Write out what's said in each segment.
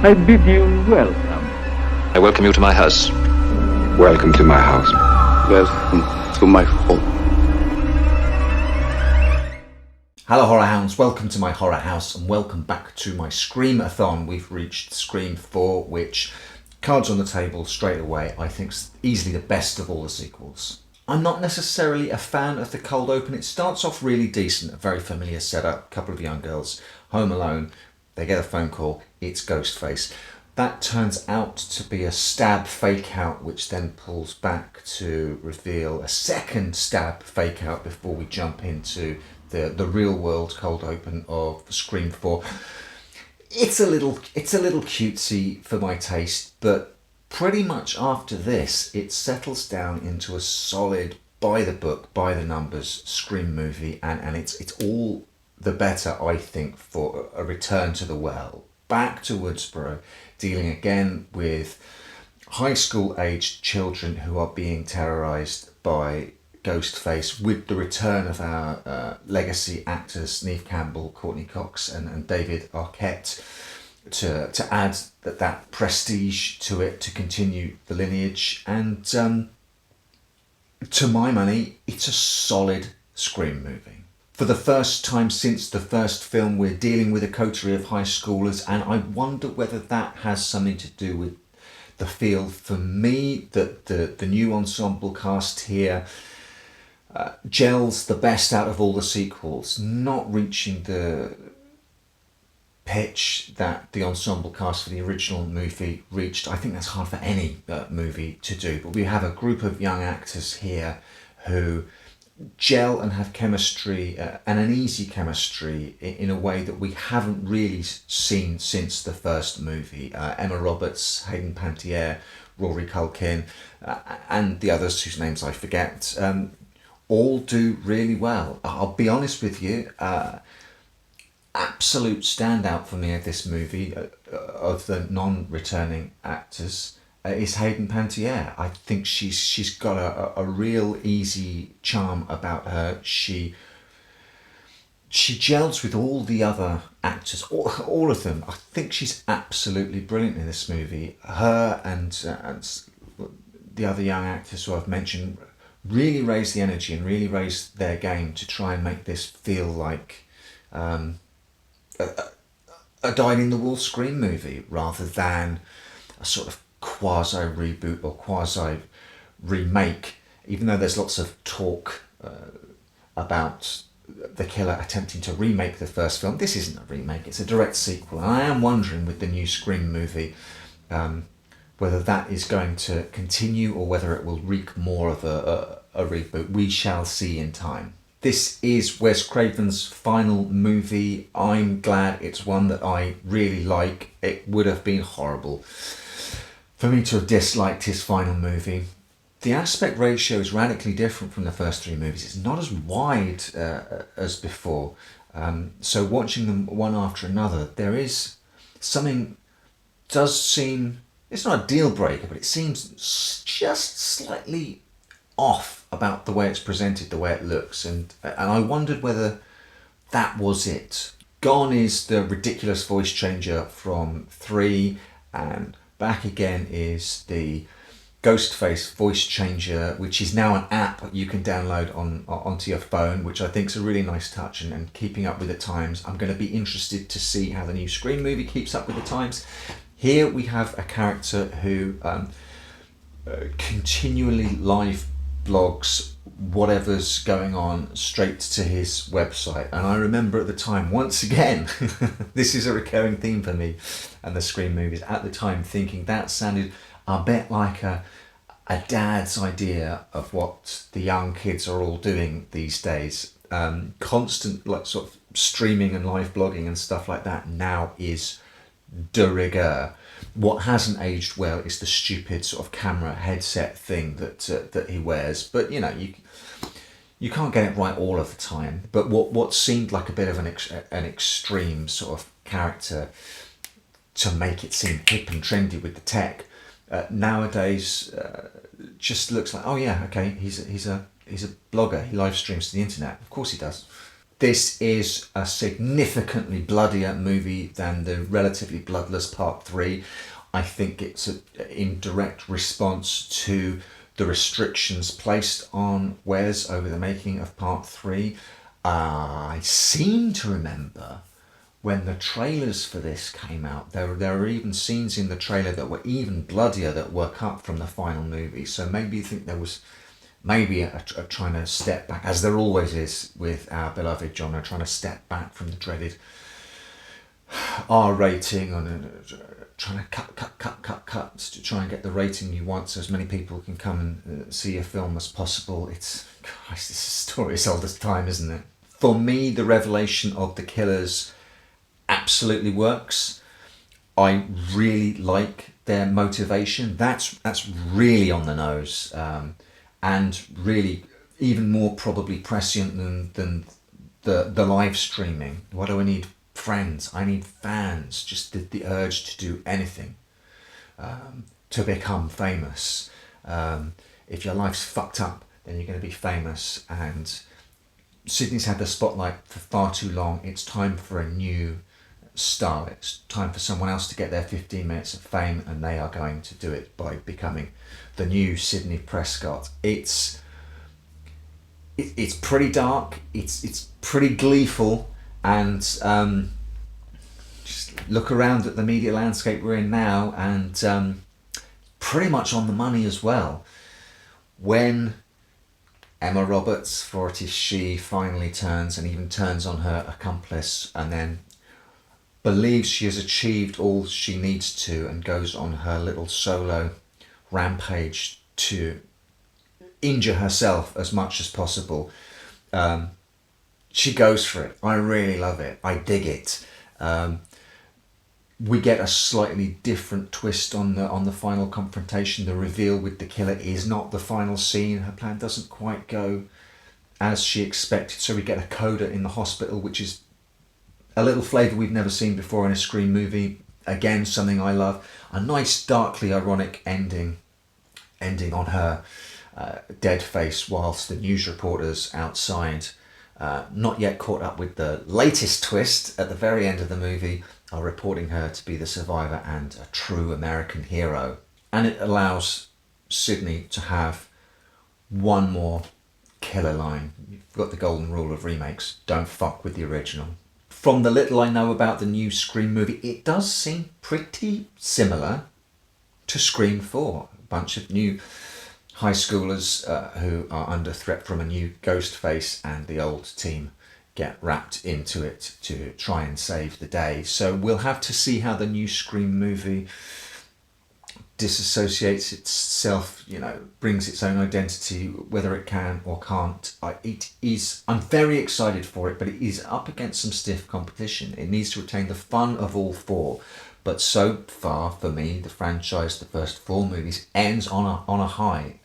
I bid you welcome. I welcome you to my house. Welcome to my house. Welcome to my home. Hello horror hounds, welcome to my horror house and welcome back to my Scream-a-thon. We've reached Scream 4, which, cards on the table straight away, I think's easily the best of all the sequels. I'm not necessarily a fan of the cold open. It starts off really decent, a very familiar setup, a couple of young girls, home alone, they get a phone call, it's Ghostface. That turns out to be a stab fake out, which then pulls back to reveal a second stab fake out before we jump into the real world cold open of Scream 4. It's a little cutesy for my taste, but pretty much after this it settles down into a solid by the book, by the numbers Scream movie, and it's all the better, I think, for a return to the well, back to Woodsboro, dealing again with high school aged children who are being terrorized by Ghostface, with the return of our legacy actors Neve Campbell, Courtney Cox and David Arquette to add that prestige to it, to continue the lineage. And to my money, it's a solid Scream movie. For the first time since the first film, we're dealing with a coterie of high schoolers, and I wonder whether that has something to do with the feel for me that the new ensemble cast here gels the best out of all the sequels, not reaching the pitch that the ensemble cast for the original movie reached. I think that's hard for any movie to do, but we have a group of young actors here who gel and have chemistry, and an easy chemistry in a way that we haven't really seen since the first movie. Emma Roberts, Hayden Panettiere, Rory Culkin, and the others whose names I forget, all do really well. I'll be honest with you, absolute standout for me of this movie, of the non-returning actors, is Hayden Panettiere. I think she's got a real easy charm about her. She gels with all the other actors, all of them. I think she's absolutely brilliant in this movie. Her and the other young actors who I've mentioned really raise the energy and really raise their game to try and make this feel like a dyed-in-the-wool Scream movie rather than a sort of quasi reboot or quasi remake, even though there's lots of talk about the killer attempting to remake the first film. This isn't a remake, it's a direct sequel, and I am wondering with the new Scream movie whether that is going to continue or whether it will reek more of a reboot. We shall see in time. This is Wes Craven's final movie. I'm glad it's one that I really like. It would have been horrible for me to have disliked his final movie. The aspect ratio is radically different from the first three movies. It's not as wide as before. So watching them one after another, there is something, does seem, it's not a deal breaker, but it seems just slightly off about the way it's presented, the way it looks. And I wondered whether that was it. Gone is the ridiculous voice changer from 3, and back again is the Ghostface voice changer, which is now an app you can download onto your phone, which I think is a really nice touch and keeping up with the times. I'm going to be interested to see how the new Scream movie keeps up with the times. Here we have a character who continually live blogs whatever's going on straight to his website. And I remember at the time, once again, this is a recurring theme for me and the Scream movies, at the time thinking that sounded a bit like a dad's idea of what the young kids are all doing these days. Constant like sort of streaming and live blogging and stuff like that now is de rigueur. What hasn't aged well is the stupid sort of camera headset thing that he wears. But you know, you can't get it right all of the time. But what seemed like a bit of an extreme sort of character to make it seem hip and trendy with the tech, nowadays just looks like, oh yeah, okay, he's a blogger. He live streams to the internet. Of course he does. this is a significantly bloodier movie than the relatively bloodless Part 3. I think it's in direct response to the restrictions placed on Wes over the making of Part 3. I seem to remember when the trailers for this came out, there were even scenes in the trailer that were even bloodier that were cut from the final movie. So maybe you think there was maybe a trying to step back, as there always is with our beloved genre, trying to step back from the dreaded R rating and trying to cut to try and get the rating you want so as many people can come and see a film as possible. It's a story as old as time, isn't it? For me, the revelation of the killers absolutely works. I really like their motivation. That's really on the nose, and really even more probably prescient than the live streaming. What do I need? Friends. I need fans. Just the urge to do anything, to become famous. If your life's fucked up, then you're going to be famous. And Sydney's had the spotlight for far too long. It's time for a new star. It's time for someone else to get their 15 minutes of fame, and they are going to do it by becoming the new Sydney Prescott. It's pretty dark. It's pretty gleeful, and just look around at the media landscape we're in now, and pretty much on the money as well. When Emma Roberts, for it is she, finally turns and even turns on her accomplice, and then believes she has achieved all she needs to and goes on her little solo rampage to injure herself as much as possible. She goes for it. I really love it. I dig it. We get a slightly different twist on the final confrontation. The reveal with the killer is not the final scene. Her plan doesn't quite go as she expected, so we get a coda in the hospital, which is a little flavour we've never seen before in a Scream movie. Again, something I love. A nice, darkly ironic ending on her dead face, whilst the news reporters outside, not yet caught up with the latest twist at the very end of the movie, are reporting her to be the survivor and a true American hero. And it allows Sydney to have one more killer line. You've got the golden rule of remakes: don't fuck with the original. From the little I know about the new Scream movie, it does seem pretty similar to Scream 4. A bunch of new high schoolers who are under threat from a new ghost face, and the old team get wrapped into it to try and save the day. So we'll have to see how the new Scream movie disassociates itself, brings its own identity, whether it can or can't. I'm very excited for it, but it is up against some stiff competition. It needs to retain the fun of all four. But so far, for me, the franchise, the first four movies, ends on a high.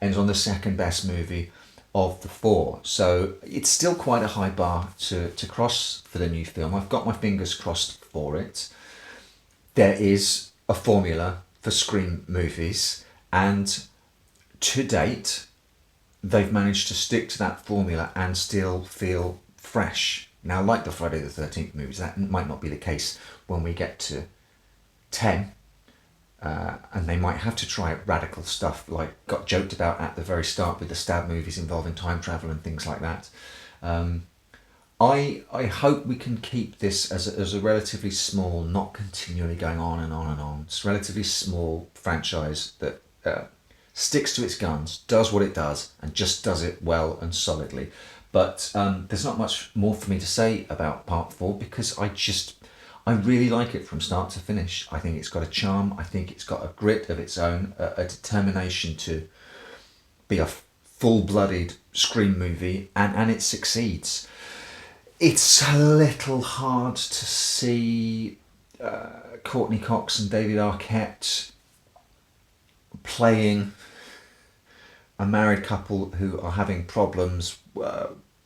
Ends on the second best movie of the four. So it's still quite a high bar to cross for the new film. I've got my fingers crossed for it. There is a formula for Scream movies, and to date, they've managed to stick to that formula and still feel fresh. Now, like the Friday the 13th movies, that might not be the case when we get to 10, and they might have to try radical stuff like got joked about at the very start with the stab movies involving time travel and things like that. I hope we can keep this as a relatively small, not continually going on and on and on. It's a relatively small franchise that sticks to its guns, does what it does, and just does it well and solidly. But there's not much more for me to say about Part 4, because I really like it from start to finish. I think it's got a charm. I think it's got a grit of its own, a determination to be a full-blooded Scream movie, and it succeeds. It's a little hard to see Courtney Cox and David Arquette playing a married couple who are having problems.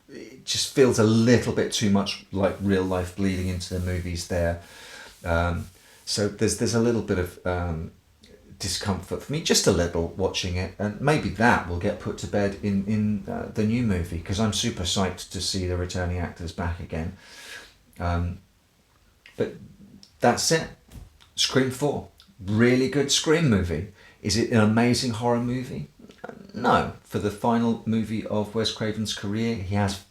It just feels a little bit too much like real life bleeding into the movies there. So there's a little bit of discomfort for me, just a little, watching it, and maybe that will get put to bed in the new movie, because I'm super psyched to see the returning actors back again. But that's it. Scream 4, really good Scream movie. Is it an amazing horror movie? No. For the final movie of Wes Craven's career, he has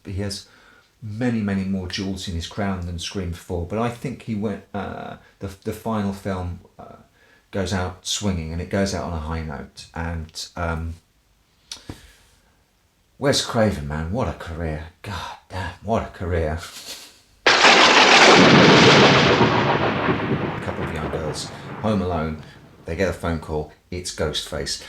many more jewels in his crown than Scream 4, but I think he went the final film goes out swinging, and it goes out on a high note. And Wes Craven, man, what a career. God damn, what a career. A couple of young girls home alone, they get a phone call, it's Ghostface.